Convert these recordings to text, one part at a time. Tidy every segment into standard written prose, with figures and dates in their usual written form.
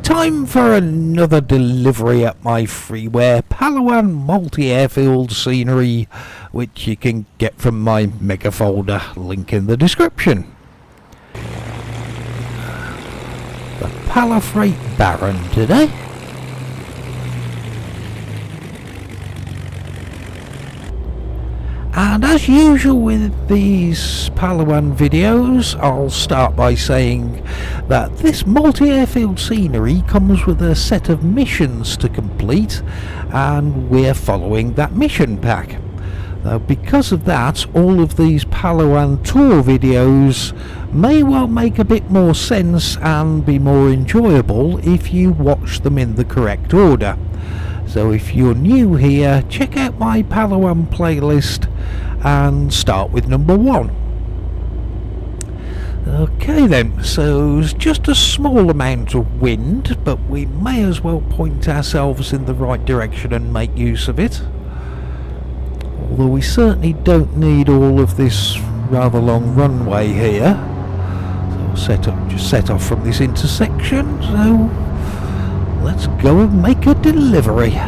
time for another delivery at my freeware Palawan multi-airfield scenery, which you can get from my mega folder, link in the description. The Pala Freight Baron today. And as usual with these Palawan videos, I'll start by saying that this multi-airfield scenery comes with a set of missions to complete, and we're following that mission pack. Now, because of that, all of these Palawan Tour videos may well make a bit more sense and be more enjoyable if you watch them in the correct order. So if you're new here, check out my Palawan playlist and start with number 1. Okay then, so it's just a small amount of wind, but we may as well point ourselves in the right direction and make use of it. Although we certainly don't need all of this rather long runway here. So I'll just set off from this intersection, so let's go and make a delivery.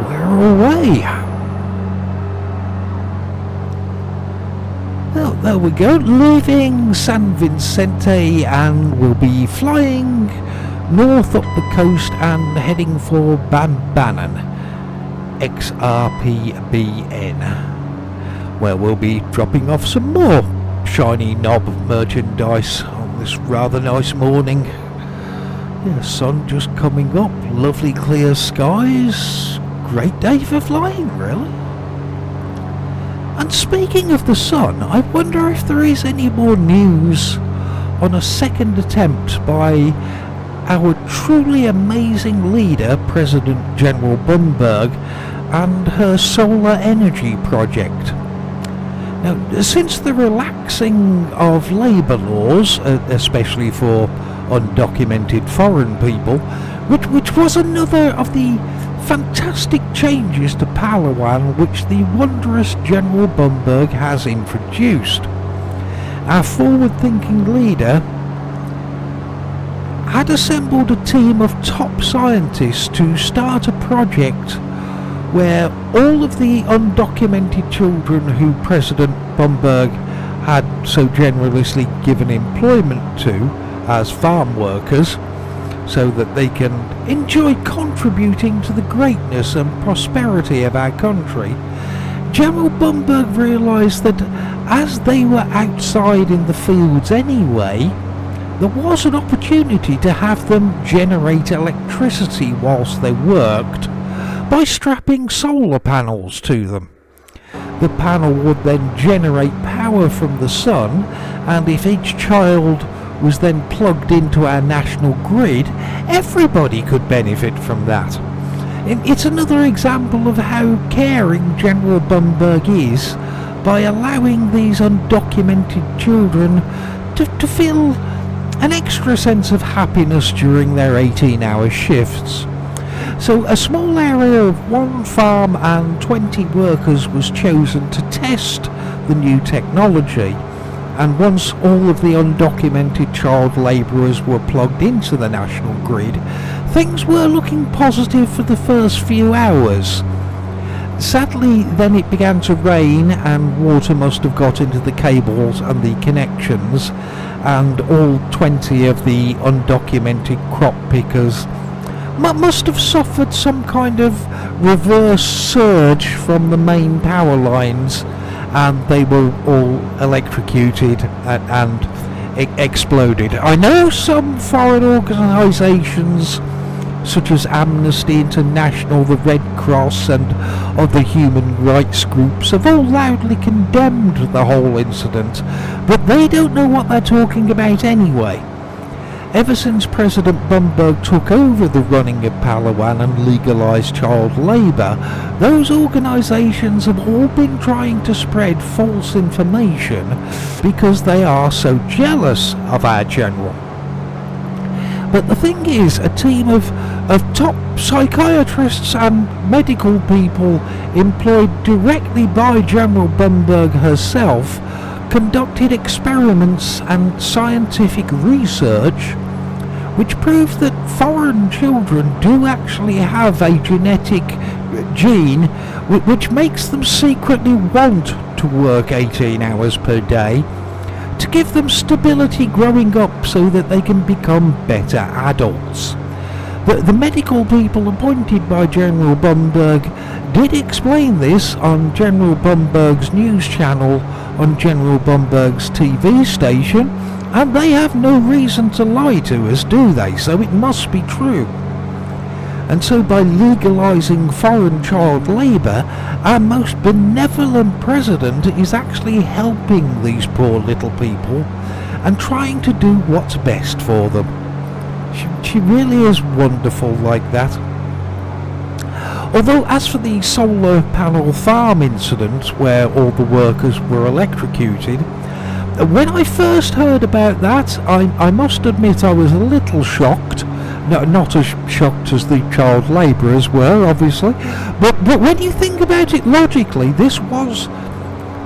We're away. Well, there we go, leaving San Vicente, and we'll be flying north up the coast and heading for Bambanan, XRPBN, where we'll be dropping off some more shiny knob merchandise on this rather nice morning. Yeah, sun just coming up, lovely clear skies, great day for flying really. And speaking of the sun, I wonder if there is any more news on a second attempt by our truly amazing leader, President General Bunberg, and her solar energy project. Now, since the relaxing of labour laws, especially for undocumented foreign people, which was another of the fantastic changes to Palawan which the wondrous General Bunberg has introduced, our forward-thinking leader had assembled a team of top scientists to start a project where all of the undocumented children who President Bunberg had so generously given employment to as farm workers, so that they can enjoy contributing to the greatness and prosperity of our country. General Bunberg realised that as they were outside in the fields anyway, there was an opportunity to have them generate electricity whilst they worked by strapping solar panels to them. The panel would then generate power from the sun, and if each child was then plugged into our national grid, everybody could benefit from that. It's another example of how caring General Bunberg is by allowing these undocumented children to feel an extra sense of happiness during their 18-hour shifts. So a small area of one farm and 20 workers was chosen to test the new technology. And once all of the undocumented child labourers were plugged into the national grid, things were looking positive for the first few hours. Sadly, then it began to rain, and water must have got into the cables and the connections, and all 20 of the undocumented crop pickers must have suffered some kind of reverse surge from the main power lines, and they were all electrocuted and exploded. I know some foreign organisations such as Amnesty International, the Red Cross and other human rights groups have all loudly condemned the whole incident, but they don't know what they're talking about anyway. Ever since President Bunberg took over the running of Palawan and legalised child labour, those organisations have all been trying to spread false information because they are so jealous of our general. But the thing is, a team of top psychiatrists and medical people employed directly by General Bumberg herself conducted experiments and scientific research which proves that foreign children do actually have a genetic gene which makes them secretly want to work 18 hours per day to give them stability growing up so that they can become better adults. The medical people appointed by General Bumberg did explain this on General Bumberg's news channel on General Bumberg's TV station, and they have no reason to lie to us, do they? So it must be true. And so by legalising foreign child labour, our most benevolent president is actually helping these poor little people and trying to do what's best for them. She really is wonderful like that. Although as for the solar panel farm incident where all the workers were electrocuted, when I first heard about that, I must admit I was a little shocked. No, not as shocked as the child labourers were, obviously, but when you think about it logically, this was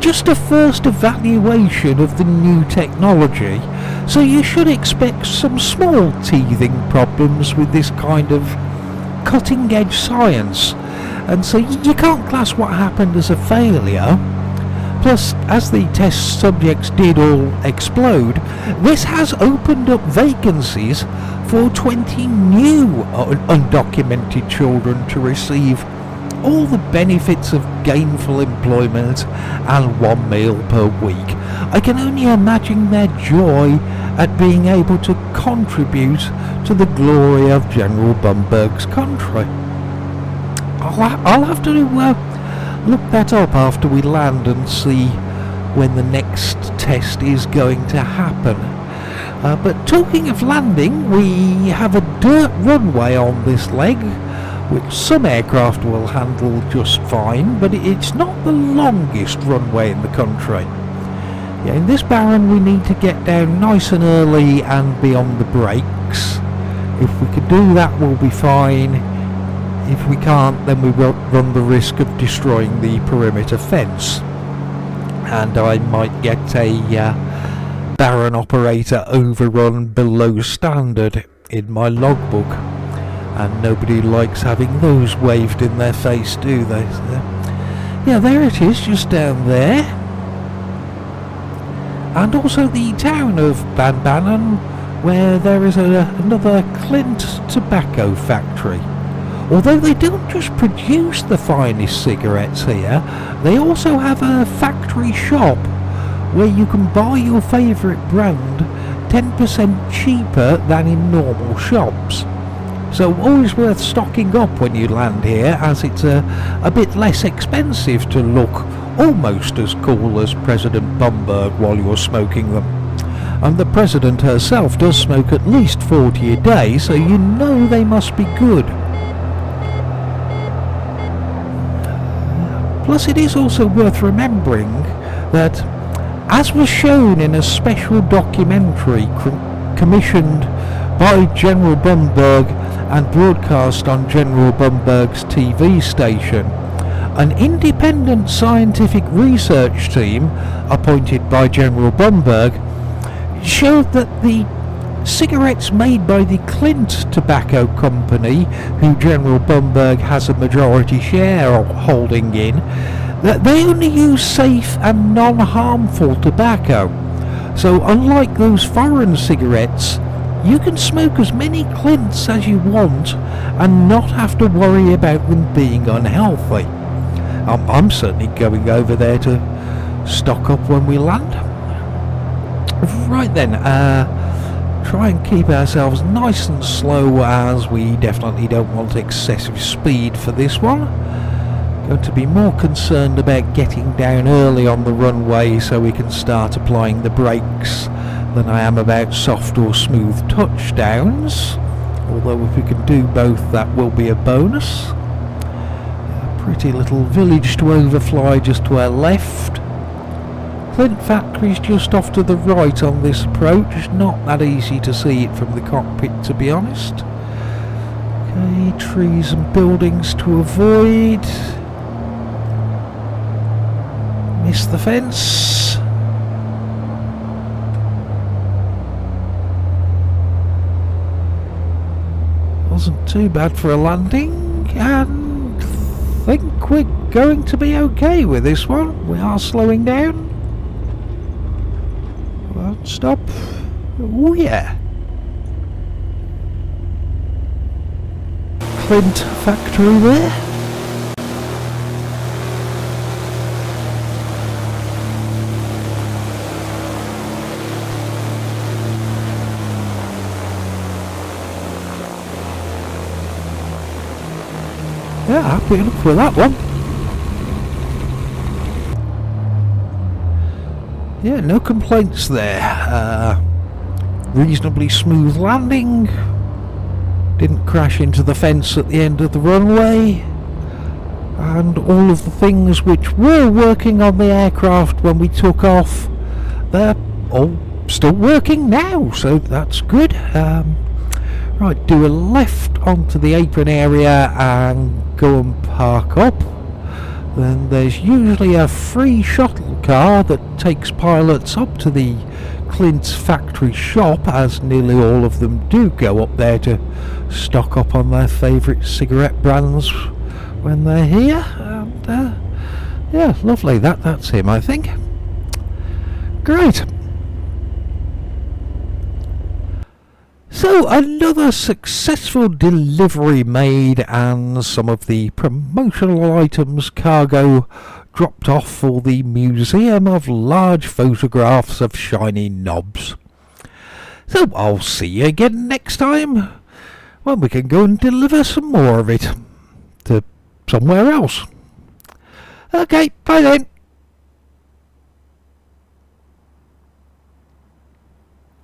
just a first evaluation of the new technology, so you should expect some small teething problems with this kind of cutting edge science, and so you can't class what happened as a failure. Plus, as the test subjects did all explode, this has opened up vacancies for 20 new undocumented children to receive all the benefits of gainful employment and 1 meal per week. I can only imagine their joy at being able to contribute to the glory of General Bumberg's country. I'll have to look that up after we land and see when the next test is going to happen. But talking of landing, we have a dirt runway on this leg, which some aircraft will handle just fine, but it's not the longest runway in the country. Yeah, in this barren we need to get down nice and early and be on the brakes. If we can do that, we'll be fine. If we can't, then we will run the risk of destroying the perimeter fence, and I might get a barren operator overrun below standard in my logbook, and nobody likes having those waved in their face, do they? So, yeah, there it is, just down there. And also the town of Banbannon, where there is another Clint tobacco factory. Although they don't just produce the finest cigarettes here, they also have a factory shop where you can buy your favourite brand 10% cheaper than in normal shops. So always worth stocking up when you land here, as it's a bit less expensive to look almost as cool as President Bumberg while you're smoking them. And the President herself does smoke at least 40 a day, so you know they must be good. Plus it is also worth remembering that, as was shown in a special documentary commissioned by General Bumberg and broadcast on General Bumberg's TV station, an independent scientific research team appointed by General Bumberg showed that the cigarettes made by the Clint Tobacco Company, who General Bumberg has a majority share holding in, that they only use safe and non-harmful tobacco. So unlike those foreign cigarettes, you can smoke as many Clints as you want and not have to worry about them being unhealthy. I'm certainly going over there to stock up when we land. Right then, try and keep ourselves nice and slow, as we definitely don't want excessive speed for this one. Going to be more concerned about getting down early on the runway so we can start applying the brakes than I am about soft or smooth touchdowns, although if we can do both that will be a bonus. A pretty little village to overfly just to our left, Clint factory's just off to the right on this approach. It's not that easy to see it from the cockpit, to be honest. Okay, trees and buildings to avoid. Miss the fence. Wasn't too bad for a landing, and I think we're going to be okay with this one. We are slowing down. Well, stop. Oh yeah. Clint factory there. Yeah, happy enough with that one. Yeah, no complaints there. Reasonably smooth landing. Didn't crash into the fence at the end of the runway. And all of the things which were working on the aircraft when we took off, they're all still working now, so that's good. Right, do a left onto the apron area and go and park up. Then there's usually a free shuttle car that takes pilots up to the Clint's factory shop, as nearly all of them do go up there to stock up on their favourite cigarette brands when they're here. And yeah, lovely. That's him, I think. Great. So another successful delivery made, and some of the promotional items cargo dropped off for the Museum of Large Photographs of Shiny Knobs. So I'll see you again next time when we can go and deliver some more of it to somewhere else. Okay, bye then.